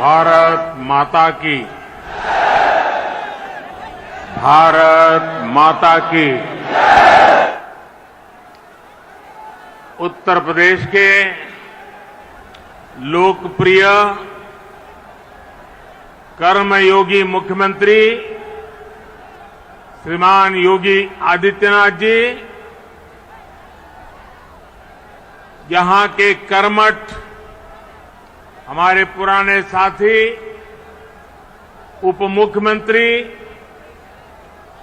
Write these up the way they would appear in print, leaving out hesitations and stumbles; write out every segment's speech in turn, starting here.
भारत माता की, भारत माता की। उत्तर प्रदेश के लोकप्रिय कर्मयोगी मुख्यमंत्री श्रीमान योगी आदित्यनाथ जी यहां के कर्मठ हमारे पुराने साथी उप मुख्यमंत्री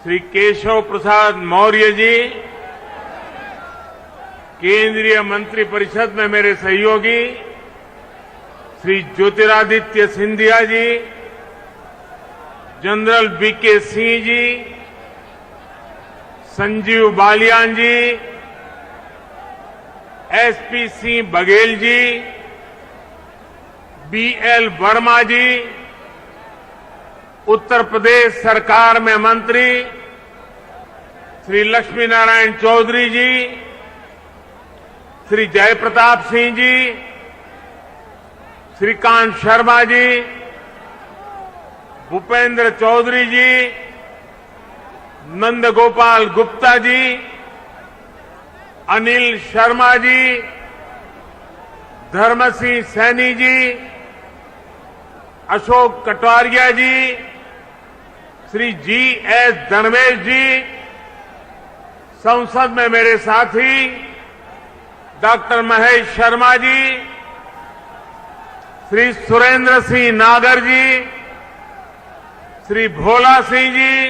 श्री केशव प्रसाद मौर्य जी, केंद्रीय मंत्रिपरिषद में मेरे सहयोगी श्री ज्योतिरादित्य सिंधिया जी, जनरल वीके सिंह जी, संजीव बालियान जी, एसपी सिंह बघेल जी, बीएल वर्मा जी, उत्तर प्रदेश सरकार में मंत्री श्री लक्ष्मी नारायण चौधरी जी, श्री जयप्रताप सिंह जी, श्रीकांत शर्मा जी, भूपेंद्र चौधरी जी, नंदगोपाल गुप्ता जी, अनिल शर्मा जी, धर्मसिंह सैनी जी, अशोक कटारिया जी, श्री जी.एस. धर्मेश जी, संसद में मेरे साथी डॉक्टर महेश शर्मा जी, श्री सुरेंद्र सिंह नागर जी, श्री भोला सिंह जी,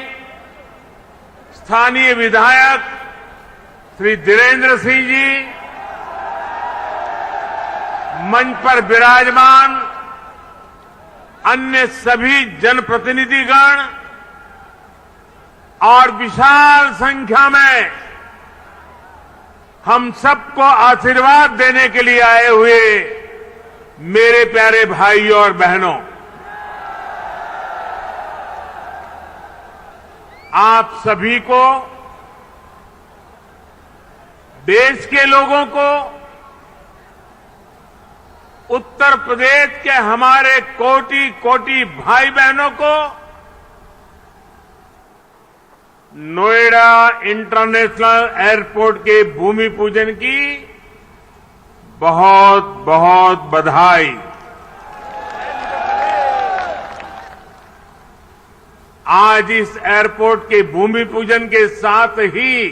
स्थानीय विधायक श्री धीरेन्द्र सिंह जी, मंच पर विराजमान अन्य सभी जनप्रतिनिधिगण और विशाल संख्या में हम सबको आशीर्वाद देने के लिए आए हुए मेरे प्यारे भाइयों और बहनों, आप सभी को, देश के लोगों को, उत्तर प्रदेश के हमारे कोटि कोटि भाई बहनों को नोएडा इंटरनेशनल एयरपोर्ट के भूमि पूजन की बहुत बहुत बधाई। आज इस एयरपोर्ट के भूमि पूजन के साथ ही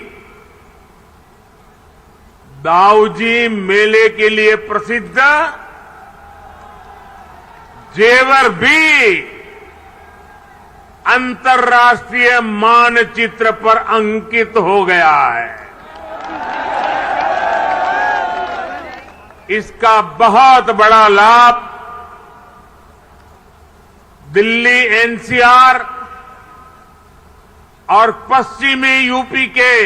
दाऊजी मेले के लिए प्रसिद्ध जेवर भी अंतर्राष्ट्रीय मानचित्र पर अंकित हो गया है। इसका बहुत बड़ा लाभ दिल्ली एनसीआर और पश्चिमी यूपी के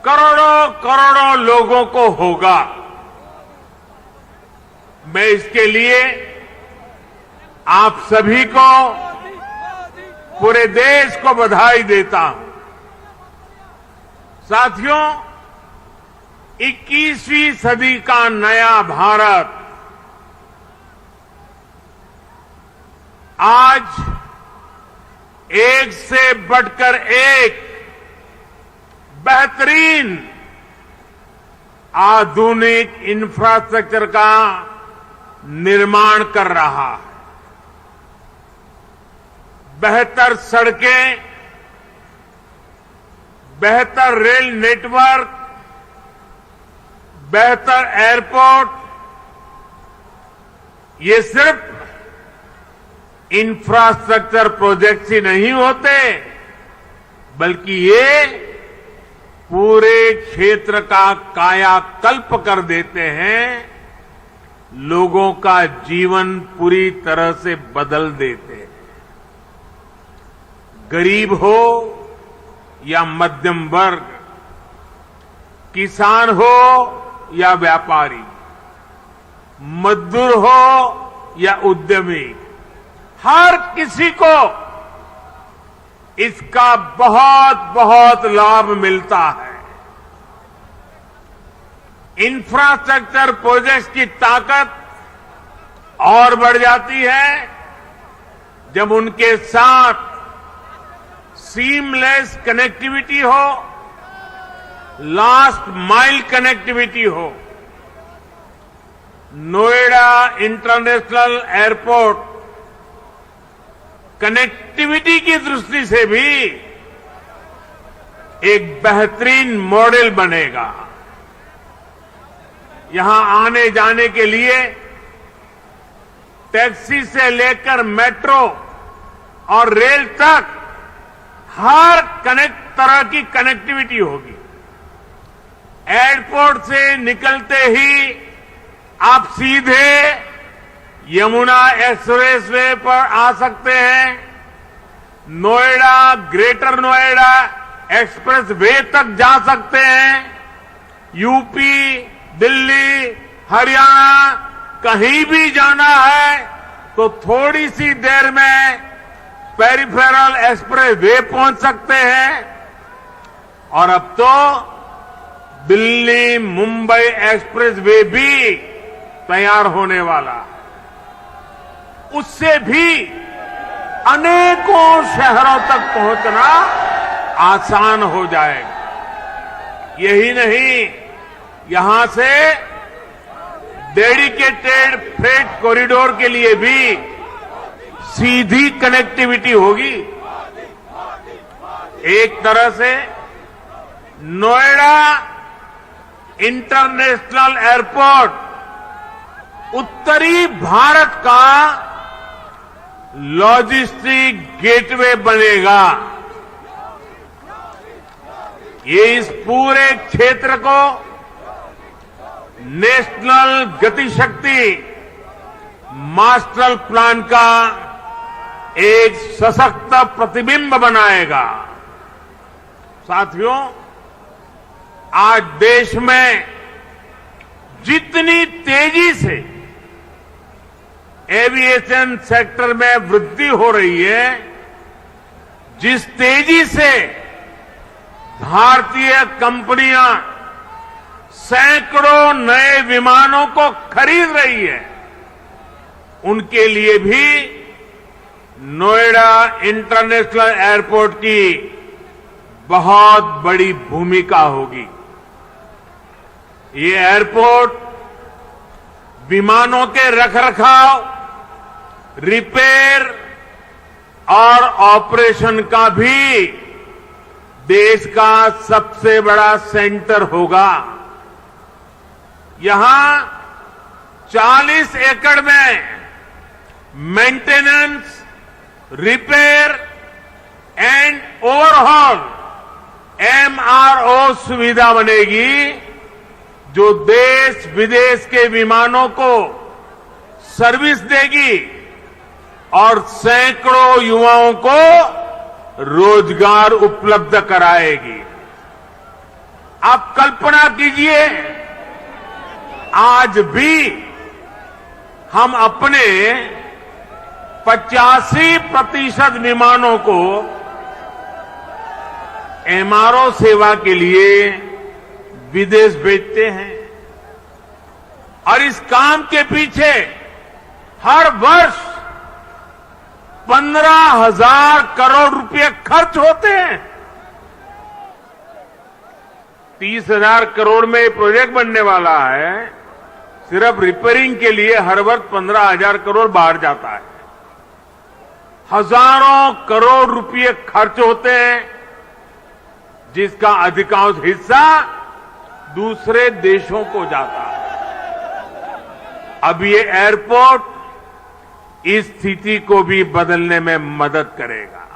करोड़ों करोड़ों लोगों को होगा। मैं इसके लिए आप सभी को, पूरे देश को बधाई देता हूं। साथियों, 21वीं सदी का नया भारत आज एक से बढ़कर एक बेहतरीन आधुनिक इंफ्रास्ट्रक्चर का निर्माण कर रहा है। बेहतर सड़कें, बेहतर रेल नेटवर्क, बेहतर एयरपोर्ट, ये सिर्फ इंफ्रास्ट्रक्चर प्रोजेक्ट्स ही नहीं होते, बल्कि ये पूरे क्षेत्र का कायाकल्प कर देते हैं, लोगों का जीवन पूरी तरह से बदल देते हैं। गरीब हो या मध्यम वर्ग, किसान हो या व्यापारी, मजदूर हो या उद्यमी, हर किसी को इसका बहुत बहुत लाभ मिलता है। इंफ्रास्ट्रक्चर प्रोजेक्ट्स की ताकत और बढ़ जाती है जब उनके साथ सीमलेस कनेक्टिविटी हो, लास्ट माइल कनेक्टिविटी हो। नोएडा इंटरनेशनल एयरपोर्ट कनेक्टिविटी की दृष्टि से भी एक बेहतरीन मॉडल बनेगा। यहां आने जाने के लिए टैक्सी से लेकर मेट्रो और रेल तक हर तरह की कनेक्टिविटी होगी। एयरपोर्ट से निकलते ही आप सीधे यमुना एक्सप्रेस वे पर आ सकते हैं। Noida, greater Noida express way तक जा सकते हैं। यूपी, दिल्ली, हरियाणा कहीं भी जाना है तो थोड़ी सी देर में पेरिफेरल एक्सप्रेस वे पहुंच सकते हैं। और अब तो दिल्ली मुंबई एक्सप्रेस वे भी तैयार होने वाला, उससे भी अनेकों शहरों तक पहुंचना आसान हो जाएगा। यही नहीं, यहां से डेडिकेटेड फ्रेट कॉरिडोर के लिए भी सीधी कनेक्टिविटी होगी। एक तरह से नोएडा इंटरनेशनल एयरपोर्ट उत्तरी भारत का लॉजिस्टिक गेटवे बनेगा। ये इस पूरे क्षेत्र को नेशनल गतिशक्ति मास्टर प्लान का एक सशक्त प्रतिबिंब बनाएगा। साथियों, आज देश में जितनी तेजी से एविएशन सेक्टर में वृद्धि हो रही है, जिस तेजी से भारतीय कंपनियां सैकड़ों नए विमानों को खरीद रही है, उनके लिए भी नोएडा इंटरनेशनल एयरपोर्ट की बहुत बड़ी भूमिका होगी। ये एयरपोर्ट विमानों के रखरखाव, रिपेयर और ऑपरेशन का भी देश का सबसे बड़ा सेंटर होगा। यहां 40 एकड़ में maintenance, repair and overhaul MRO सुविधा बनेगी, जो देश विदेश के विमानों को सर्विस देगी और सैकड़ों युवाओं को रोजगार उपलब्ध कराएगी। आप कल्पना कीजिए, आज भी हम अपने 85% विमानों को MRO सेवा के लिए विदेश भेजते हैं और इस काम के पीछे हर वर्ष 15,000 करोड़ रुपए खर्च होते हैं। 30,000 करोड़ में ये प्रोजेक्ट बनने वाला है। सिर्फ रिपेयरिंग के लिए हर वर्ष 15,000 करोड़ बाहर जाता है। हजारों करोड़ रुपए खर्च होते हैं, जिसका अधिकांश हिस्सा दूसरे देशों को जाता है। अब ये एयरपोर्ट इस स्थिति को भी बदलने में मदद करेगा।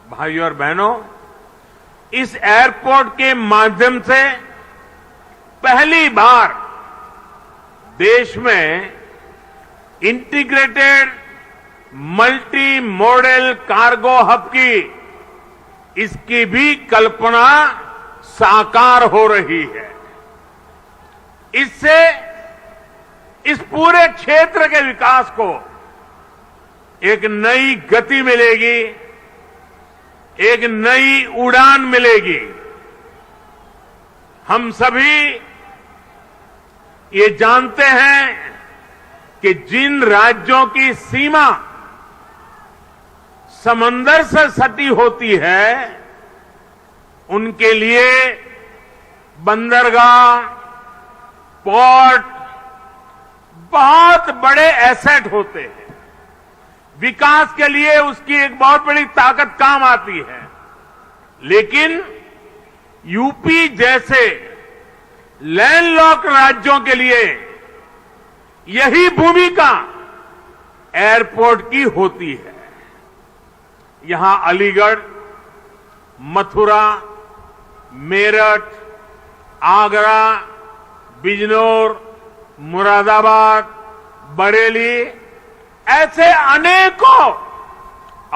भाइयों और बहनों, इस एयरपोर्ट के माध्यम से पहली बार देश में integrated multi modal cargo hub की इसकी भी कल्पना साकार हो रही है। इससे इस पूरे क्षेत्र के विकास को एक नई गति मिलेगी, एक नई उड़ान मिलेगी। हम सभी ये जानते हैं कि जिन राज्यों की सीमा समंदर से सटी होती है उनके लिए बंदरगाह, पोर्ट बहुत बड़े एसेट होते हैं। विकास के लिए उसकी एक बहुत बड़ी ताकत काम आती है। लेकिन यूपी जैसे लैंडलॉक्ड राज्यों के लिए यही भूमिका एयरपोर्ट की होती है। यहां अलीगढ़, मथुरा, मेरठ, आगरा, बिजनौर, मुरादाबाद, बरेली ऐसे अनेकों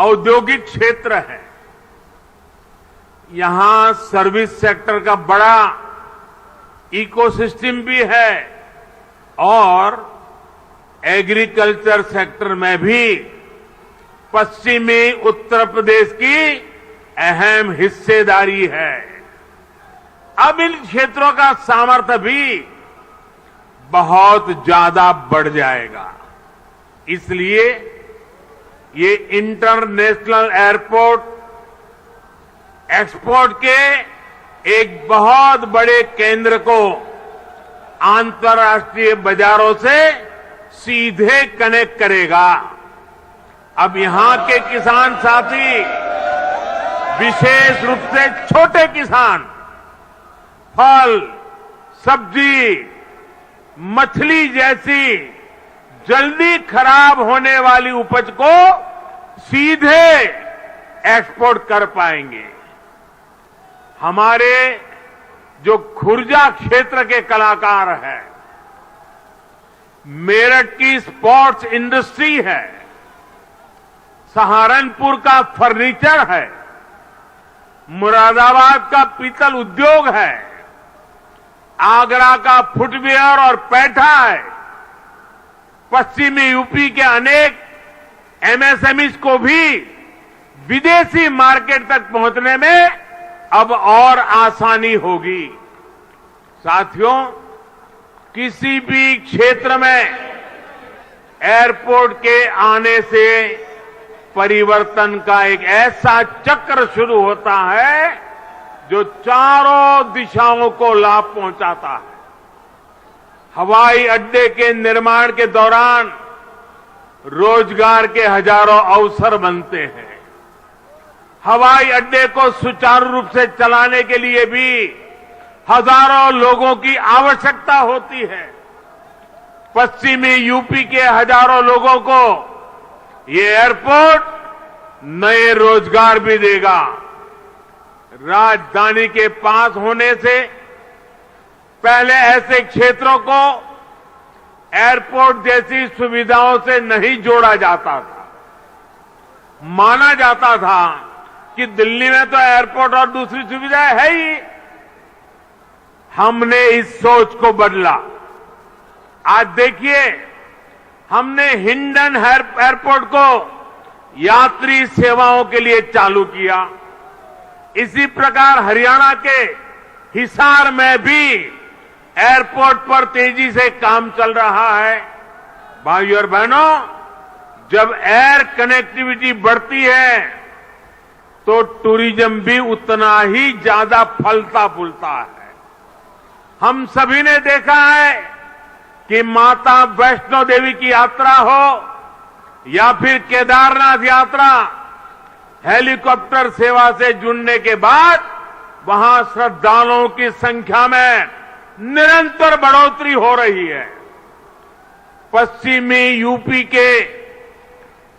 औद्योगिक क्षेत्र हैं। यहां सर्विस सेक्टर का बड़ा इकोसिस्टम भी है और एग्रीकल्चर सेक्टर में भी पश्चिमी उत्तर प्रदेश की अहम हिस्सेदारी है। अब इन क्षेत्रों का सामर्थ्य भी बहुत ज्यादा बढ़ जाएगा। इसलिए ये इंटरनेशनल एयरपोर्ट एक्सपोर्ट के एक बहुत बड़े केंद्र को अंतर्राष्ट्रीय बाजारों से सीधे कनेक्ट करेगा। अब यहां के किसान साथी, विशेष रूप से छोटे किसान, फल, सब्जी, मछली जैसी जल्दी खराब होने वाली उपज को सीधे एक्सपोर्ट कर पाएंगे। हमारे जो खुर्जा क्षेत्र के कलाकार हैं, मेरठ की स्पोर्ट्स इंडस्ट्री है, सहारनपुर का फर्नीचर है, मुरादाबाद का पीतल उद्योग है, आगरा का फुटवियर और पैठा है, पश्चिमी यूपी के अनेक एमएसएमईज को भी विदेशी मार्केट तक पहुंचने में अब और आसानी होगी। साथियों, किसी भी क्षेत्र में एयरपोर्ट के आने से परिवर्तन का एक ऐसा चक्र शुरू होता है जो चारों दिशाओं को लाभ पहुंचाता है। हवाई अड्डे के निर्माण के दौरान रोजगार के हजारों अवसर बनते हैं। हवाई अड्डे को सुचारू रूप से चलाने के लिए भी हजारों लोगों की आवश्यकता होती है। पश्चिमी यूपी के हजारों लोगों को ये एयरपोर्ट नए रोजगार भी देगा। राजधानी के पास होने से पहले ऐसे क्षेत्रों को एयरपोर्ट जैसी सुविधाओं से नहीं जोड़ा जाता था। माना जाता था कि दिल्ली में तो एयरपोर्ट और दूसरी सुविधाएं है ही। हमने इस सोच को बदला। आज देखिए, हमने हिंडन एयरपोर्ट को यात्री सेवाओं के लिए चालू किया। इसी प्रकार हरियाणा के हिसार में भी एयरपोर्ट पर तेजी से काम चल रहा है। भाइयों और बहनों, जब एयर कनेक्टिविटी बढ़ती है तो टूरिज्म भी उतना ही ज्यादा फलता फूलता है। हम सभी ने देखा है कि माता वैष्णो देवी की यात्रा हो या फिर केदारनाथ यात्रा, हेलीकॉप्टर सेवा से जुड़ने के बाद वहां श्रद्धालुओं की संख्या में निरंतर बढ़ोतरी हो रही है। पश्चिमी यूपी के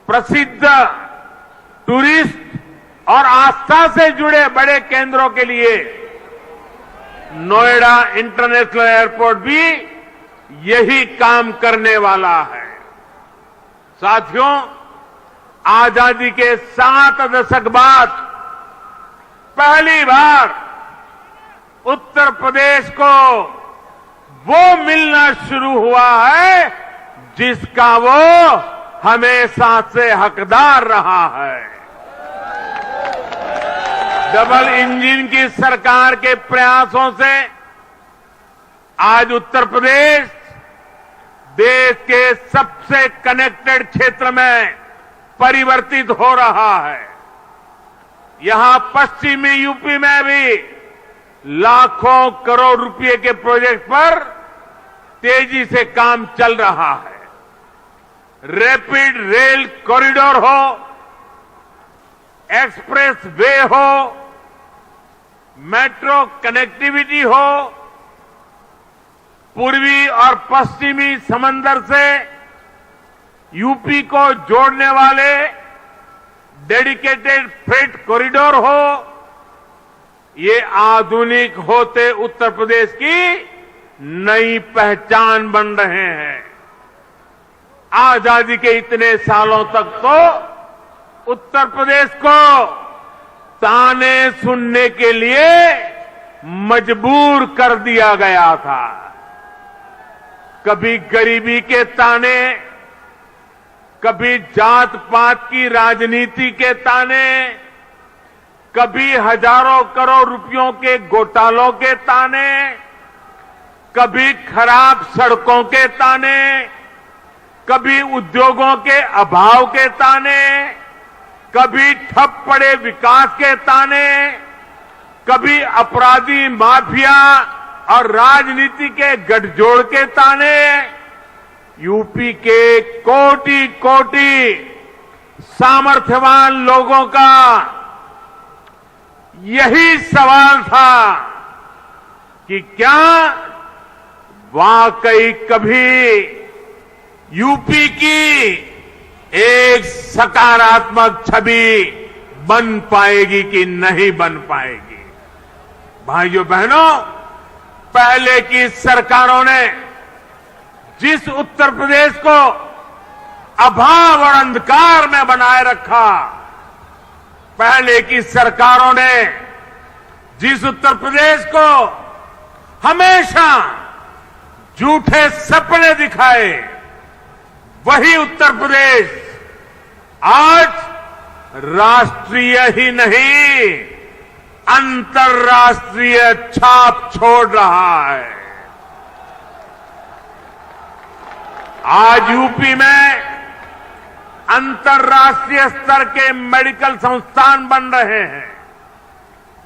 प्रसिद्ध टूरिस्ट और आस्था से जुड़े बड़े केंद्रों के लिए नोएडा इंटरनेशनल एयरपोर्ट भी यही काम करने वाला है। साथियों, आजादी के 7 दशक बाद पहली बार उत्तर प्रदेश को वो मिलना शुरू हुआ है जिसका वो हमेशा से हकदार रहा है। डबल इंजन की सरकार के प्रयासों से आज उत्तर प्रदेश देश के सबसे सबसे कनेक्टेड क्षेत्र में परिवर्तित हो रहा है। यहां पश्चिमी यूपी में भी लाखों करोड़ रुपए के प्रोजेक्ट पर तेजी से काम चल रहा है। रैपिड रेल कॉरिडोर हो, एक्सप्रेस वे हो, मेट्रो कनेक्टिविटी हो, पूर्वी और पश्चिमी समंदर से यूपी को जोड़ने वाले डेडिकेटेड फ्रेट कॉरिडोर हो, ये आधुनिक होते उत्तर प्रदेश की नई पहचान बन रहे हैं। आजादी के इतने सालों तक तो उत्तर प्रदेश को ताने सुनने के लिए मजबूर कर दिया गया था। कभी गरीबी के ताने, कभी जात पात की राजनीति के ताने, कभी हजारों करोड़ रुपयों के घोटालों के ताने, कभी खराब सड़कों के ताने, कभी उद्योगों के अभाव के ताने, कभी ठप पड़े विकास के ताने, कभी अपराधी माफिया और राजनीति के गठजोड़ के ताने। यूपी के कोटि कोटि सामर्थ्यवान लोगों का यही सवाल था कि क्या वाकई कभी यूपी की एक सकारात्मक छवि बन पाएगी कि नहीं बन पाएगी। भाइयों बहनों, पहले की सरकारों ने जिस उत्तर प्रदेश को अभाव और अंधकार में बनाए रखा, पहले की सरकारों ने जिस उत्तर प्रदेश को हमेशा झूठे सपने दिखाए, वही उत्तर प्रदेश आज राष्ट्रीय ही नहीं अंतर्राष्ट्रीय छाप छोड़ रहा है। आज यूपी में अंतर्राष्ट्रीय स्तर के मेडिकल संस्थान बन रहे हैं।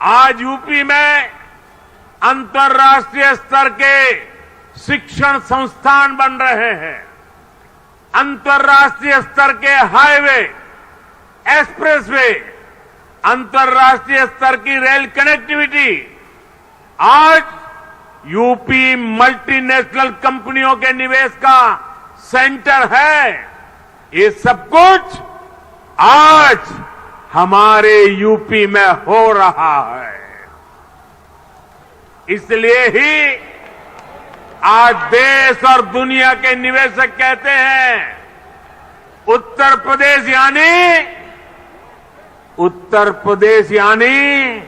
आज यूपी में अंतर्राष्ट्रीय स्तर के शिक्षण संस्थान बन रहे हैं। अंतर्राष्ट्रीय स्तर के हाईवे, एक्सप्रेसवे, अंतर्राष्ट्रीय स्तर की रेल कनेक्टिविटी। आज यूपी मल्टीनेशनल कंपनियों के निवेश का सेंटर है। ये सब कुछ आज हमारे यूपी में हो रहा है। इसलिए ही आज देश और दुनिया के निवेशक कहते हैं, उत्तर प्रदेश यानी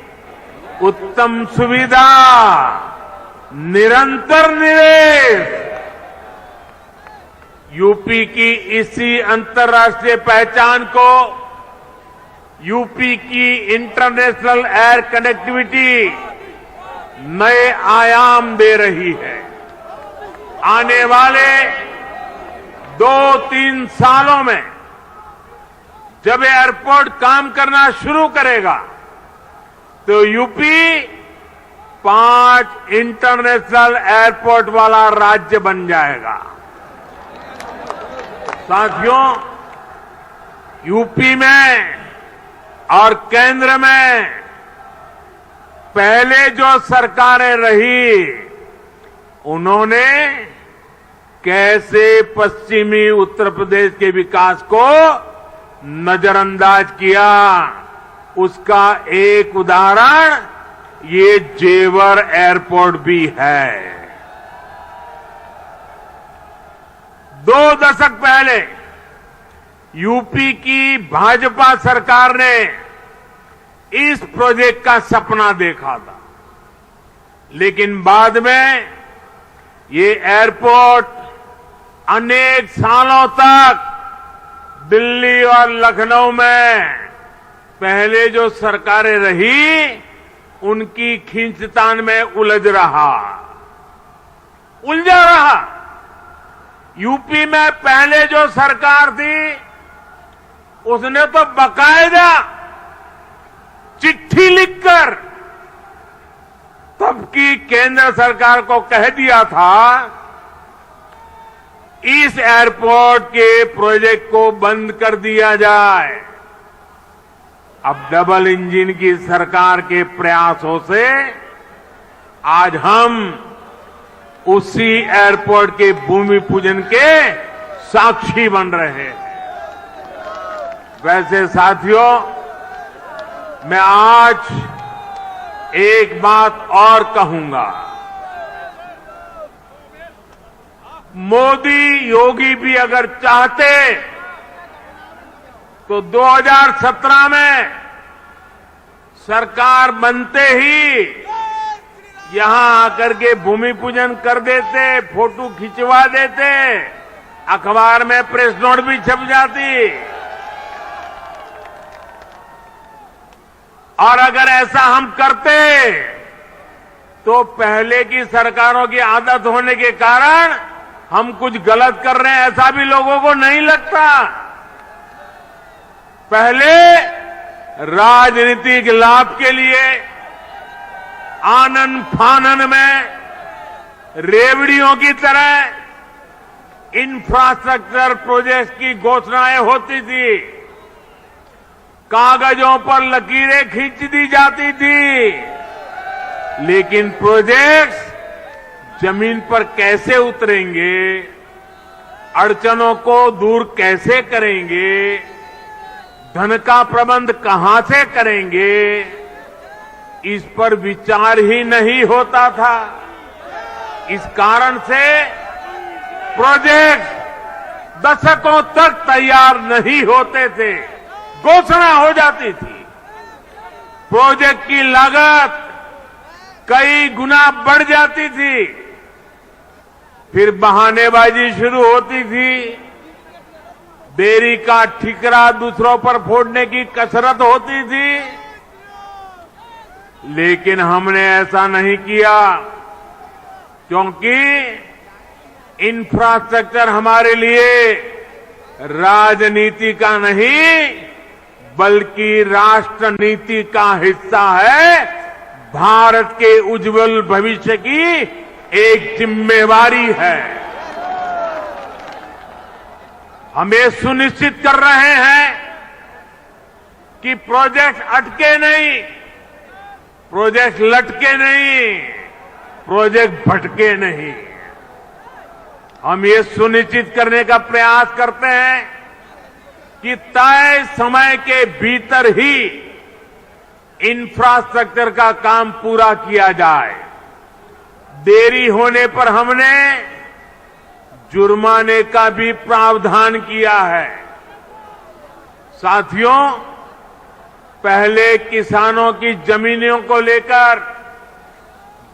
उत्तम सुविधा, निरंतर निवेश। यूपी की इसी अंतर्राष्ट्रीय पहचान को यूपी की इंटरनेशनल एयर कनेक्टिविटी नए आयाम दे रही है। आने वाले 2-3 सालों में जब एयरपोर्ट काम करना शुरू करेगा तो यूपी 5 इंटरनेशनल एयरपोर्ट वाला राज्य बन जाएगा। साथियों, यूपी में और केंद्र में पहले जो सरकारें रही, उन्होंने कैसे पश्चिमी उत्तर प्रदेश के विकास को नजरअंदाज किया, उसका एक उदाहरण ये जेवर एयरपोर्ट भी है। 2 दशक पहले यूपी की भाजपा सरकार ने इस प्रोजेक्ट का सपना देखा था, लेकिन बाद में ये एयरपोर्ट अनेक सालों तक दिल्ली और लखनऊ में पहले जो सरकारें रही, उनकी खींचतान में उलझा रहा। यूपी में पहले जो सरकार थी उसने तो बकायदा चिट्ठी लिखकर तब की केंद्र सरकार को कह दिया था इस एयरपोर्ट के प्रोजेक्ट को बंद कर दिया जाए। अब डबल इंजन की सरकार के प्रयासों से आज हम उसी एयरपोर्ट के भूमि पूजन के साक्षी बन रहे हैं। वैसे साथियों, मैं आज एक बात और कहूंगा। मोदी योगी भी अगर चाहते तो 2017 में सरकार बनते ही यहां आकर के भूमि पूजन कर देते, फोटो खिंचवा देते, अखबार में प्रेस नोट भी छप जाती। और अगर ऐसा हम करते तो पहले की सरकारों की आदत होने के कारण हम कुछ गलत कर रहे हैं ऐसा भी लोगों को नहीं लगता। पहले राजनीतिक लाभ के लिए आनन फानन में रेवड़ियों की तरह इंफ्रास्ट्रक्चर प्रोजेक्ट की घोषणाएं होती थी, कागजों पर लकीरें खींच दी जाती थी, लेकिन प्रोजेक्ट्स जमीन पर कैसे उतरेंगे, अड़चनों को दूर कैसे करेंगे, धन का प्रबंध कहां से करेंगे, इस पर विचार ही नहीं होता था। इस कारण से प्रोजेक्ट दशकों तक तैयार नहीं होते थे, घोषणा हो जाती थी, प्रोजेक्ट की लागत कई गुना बढ़ जाती थी, फिर बहानेबाजी शुरू होती थी, देरी का ठिकरा दूसरों पर फोड़ने की कसरत होती थी। लेकिन हमने ऐसा नहीं किया, क्योंकि इंफ्रास्ट्रक्चर हमारे लिए राजनीति का नहीं बल्कि राष्ट्र नीति का हिस्सा है, भारत के उज्जवल भविष्य की एक जिम्मेवारी है। हम ये सुनिश्चित कर रहे हैं कि प्रोजेक्ट अटके नहीं, प्रोजेक्ट लटके नहीं, प्रोजेक्ट भटके नहीं। हम ये सुनिश्चित करने का प्रयास करते हैं कि तय समय के भीतर ही इंफ्रास्ट्रक्चर का काम पूरा किया जाए। देरी होने पर हमने जुर्माने का भी प्रावधान किया है। साथियों, पहले किसानों की जमीनों को लेकर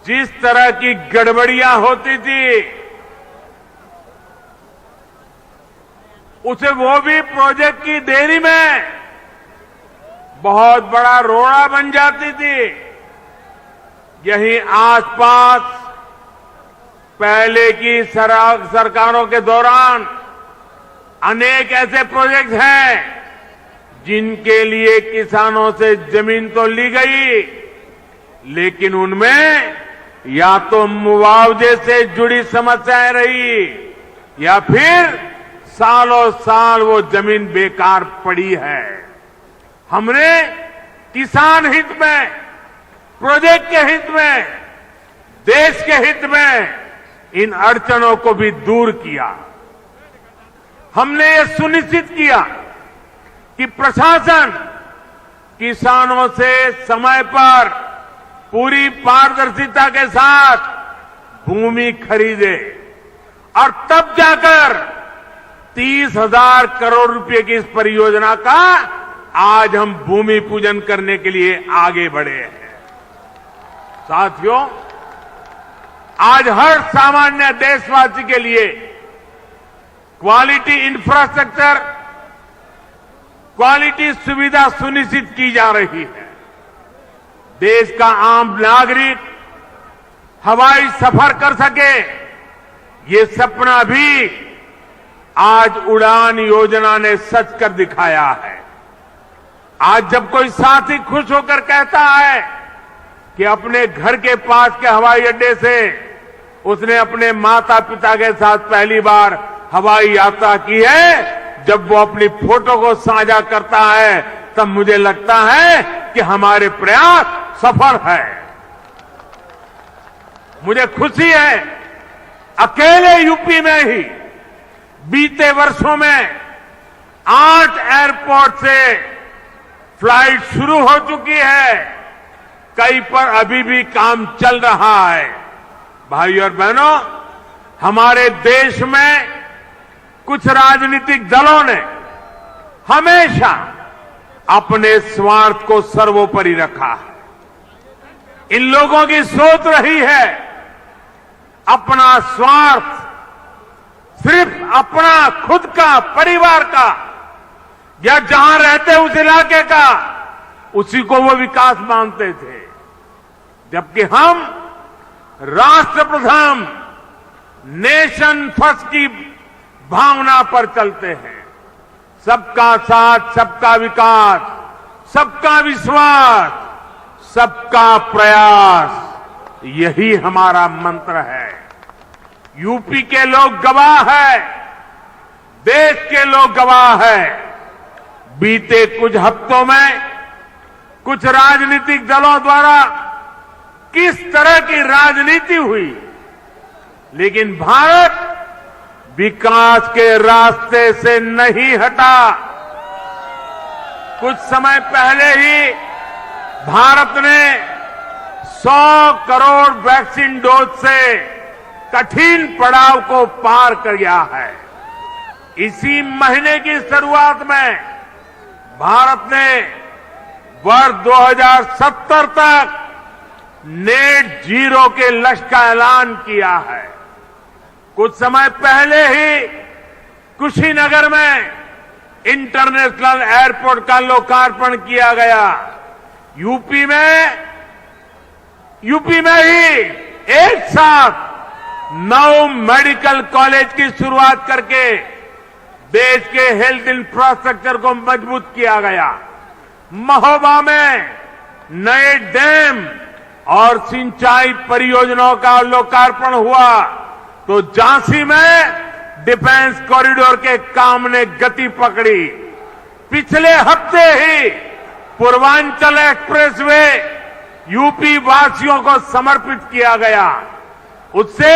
जिस तरह की गड़बड़ियां होती थी, उसे वो भी प्रोजेक्ट की देरी में बहुत बड़ा रोड़ा बन जाती थी। यहीं आसपास पहले की सरकारों के दौरान अनेक ऐसे प्रोजेक्ट हैं जिनके लिए किसानों से जमीन तो ली गई, लेकिन उनमें या तो मुआवजे से जुड़ी समस्याएं रही या फिर सालों साल वो जमीन बेकार पड़ी है। हमने किसान हित में, प्रोजेक्ट के हित में, देश के हित में इन अड़चनों को भी दूर किया। हमने ये सुनिश्चित किया कि प्रशासन किसानों से समय पर पूरी पारदर्शिता के साथ भूमि खरीदे और तब जाकर 30,000 करोड़ रुपए की इस परियोजना का आज हम भूमि पूजन करने के लिए आगे बढ़े हैं। साथियों, आज हर सामान्य देशवासी के लिए क्वालिटी इंफ्रास्ट्रक्चर, क्वालिटी सुविधा सुनिश्चित की जा रही है। देश का आम नागरिक हवाई सफर कर सके, ये सपना भी आज उड़ान योजना ने सच कर दिखाया है। आज जब कोई साथी खुश होकर कहता है कि अपने घर के पास के हवाई अड्डे से उसने अपने माता पिता के साथ पहली बार हवाई यात्रा की है, जब वो अपनी फोटो को साझा करता है तब मुझे लगता है कि हमारे प्रयास सफल है। मुझे खुशी है, अकेले यूपी में ही बीते वर्षों में 8 एयरपोर्ट से फ्लाइट शुरू हो चुकी है, कई पर अभी भी काम चल रहा है। भाइयों और बहनों, हमारे देश में कुछ राजनीतिक दलों ने हमेशा अपने स्वार्थ को सर्वोपरि रखा है। इन लोगों की सोच रही है अपना स्वार्थ, सिर्फ अपना खुद का, परिवार का, या जहां रहते उस इलाके का, उसी को वो विकास मानते थे। जबकि हम राष्ट्र प्रथम, नेशन फर्स्ट की भावना पर चलते हैं। सबका साथ, सबका विकास, सबका विश्वास, सबका प्रयास, यही हमारा मंत्र है। यूपी के लोग गवाह है, देश के लोग गवाह है। बीते कुछ हफ्तों में कुछ राजनीतिक दलों द्वारा किस तरह की राजनीति हुई, लेकिन भारत विकास के रास्ते से नहीं हटा। कुछ समय पहले ही भारत ने 100 करोड़ वैक्सीन डोज से कठिन पड़ाव को पार कर गया है। इसी महीने की शुरुआत में भारत ने वर्ष 2070 तक नेट जीरो के लक्ष्य का ऐलान किया है। कुछ समय पहले ही कुशीनगर में इंटरनेशनल एयरपोर्ट का लोकार्पण किया गया। यूपी में ही एक साथ 9 मेडिकल कॉलेज की शुरुआत करके देश के हेल्थ इंफ्रास्ट्रक्चर को मजबूत किया गया। महोबा में नए डैम और सिंचाई परियोजनाओं का लोकार्पण हुआ, तो झांसी में डिफेंस कॉरिडोर के काम ने गति पकड़ी। पिछले हफ्ते ही पूर्वांचल एक्सप्रेसवे यूपी वासियों को समर्पित किया गया। उससे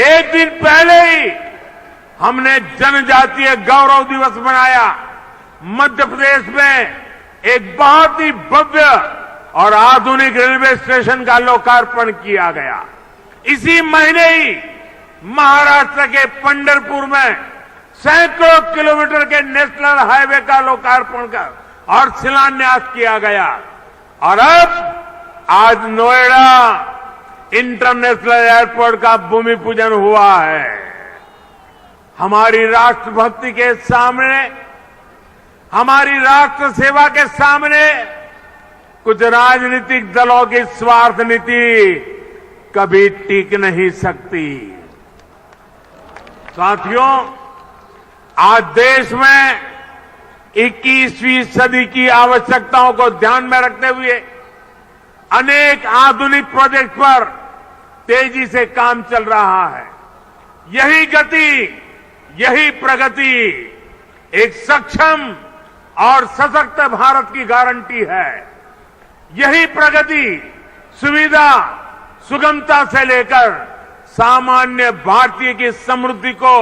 एक दिन पहले ही हमने जनजातीय गौरव दिवस मनाया। मध्य प्रदेश में एक बहुत ही भव्य और आधुनिक रेलवे स्टेशन का लोकार्पण किया गया। इसी महीने ही महाराष्ट्र के पंढरपुर में सैकड़ों किलोमीटर के नेशनल हाईवे का लोकार्पण कर और शिलान्यास किया गया। और अब आज नोएडा इंटरनेशनल एयरपोर्ट का भूमि पूजन हुआ है। हमारी राष्ट्रभक्ति के सामने, हमारी राष्ट्र सेवा के सामने कुछ राजनीतिक दलों की स्वार्थ नीति कभी टिक नहीं सकती। साथियों, आज देश में 21वीं सदी की आवश्यकताओं को ध्यान में रखते हुए अनेक आधुनिक प्रोजेक्ट पर तेजी से काम चल रहा है। यही गति, यही प्रगति एक सक्षम और सशक्त भारत की गारंटी है। यही प्रगति सुविधा, सुगमता से लेकर सामान्य भारतीय की समृद्धि को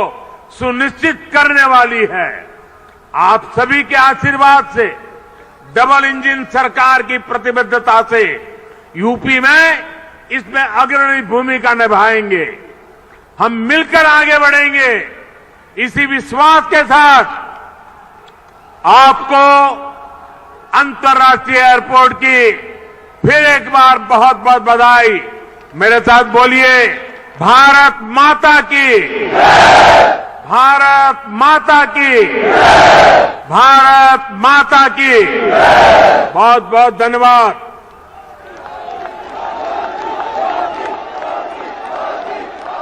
सुनिश्चित करने वाली है। आप सभी के आशीर्वाद से, डबल इंजन सरकार की प्रतिबद्धता से यूपी में इसमें अग्रणी भूमिका निभाएंगे। हम मिलकर आगे बढ़ेंगे। इसी विश्वास के साथ आपको अंतर्राष्ट्रीय एयरपोर्ट की फिर एक बार बहुत बहुत बधाई। मेरे साथ बोलिए, भारत माता की, भारत माता की, भारत माता की। बहुत बहुत धन्यवाद।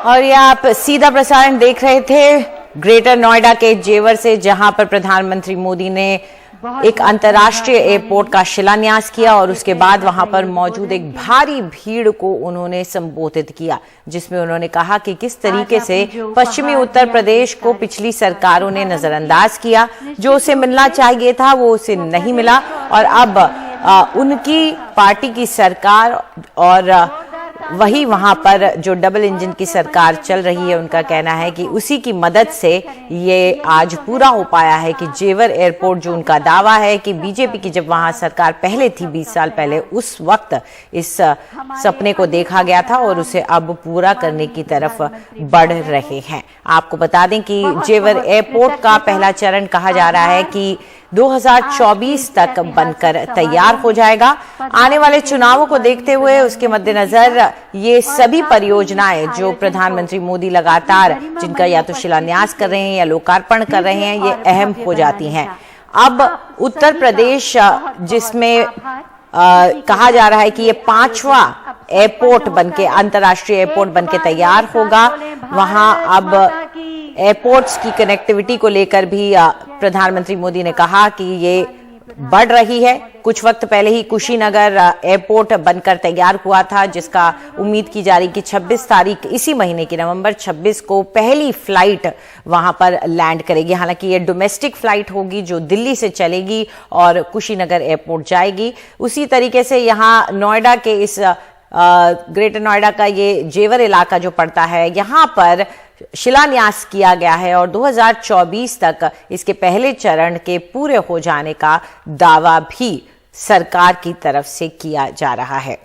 और ये आप सीधा प्रसारण देख रहे थे ग्रेटर नोएडा के जेवर से, जहां पर प्रधानमंत्री मोदी ने एक अंतर्राष्ट्रीय एयरपोर्ट का शिलान्यास किया और उसके बाद वहां पर मौजूद एक भारी भीड़ को उन्होंने संबोधित किया, जिसमें उन्होंने कहा कि किस तरीके से पश्चिमी उत्तर प्रदेश को पिछली सरकारों ने नजरअंदाज किया, जो उसे मिलना चाहिए था वो उसे नहीं मिला, और अब उनकी पार्टी की सरकार और वही वहां पर जो डबल इंजन की सरकार चल रही है, उनका कहना है कि उसी की मदद से ये आज पूरा हो पाया है कि जेवर एयरपोर्ट, जो उनका दावा है कि बीजेपी की जब वहां सरकार पहले थी 20 साल पहले, उस वक्त इस सपने को देखा गया था और उसे अब पूरा करने की तरफ बढ़ रहे हैं। आपको बता दें कि जेवर एयरपोर्ट का पहला चरण कहा जा रहा है कि 2024 तक बनकर तैयार हो जाएगा। आने वाले चुनावों को देखते हुए उसके मद्देनजर ये सभी परियोजनाएं जो प्रधानमंत्री मोदी लगातार जिनका या तो शिलान्यास कर रहे हैं या लोकार्पण कर रहे हैं, ये अहम हो जाती हैं। अब उत्तर प्रदेश, जिसमें कहा जा रहा है कि ये 5वां एयरपोर्ट बनके, अंतर्राष्ट्रीय एयरपोर्ट बनके तैयार होगा, वहां अब एयरपोर्ट्स की कनेक्टिविटी को लेकर भी प्रधानमंत्री मोदी ने कहा कि ये बढ़ रही है। कुछ वक्त पहले ही कुशीनगर एयरपोर्ट बनकर तैयार हुआ था, जिसका उम्मीद की जा रही कि 26 तारीख इसी महीने की, नवंबर 26 को पहली फ्लाइट वहां पर लैंड करेगी। हालांकि ये डोमेस्टिक फ्लाइट होगी जो दिल्ली से चलेगी और कुशीनगर एयरपोर्ट जाएगी। उसी तरीके से यहाँ नोएडा के इस ग्रेटर नोएडा का ये जेवर इलाका जो पड़ता है, यहाँ पर शिलान्यास किया गया है और 2024 तक इसके पहले चरण के पूरे हो जाने का दावा भी सरकार की तरफ से किया जा रहा है।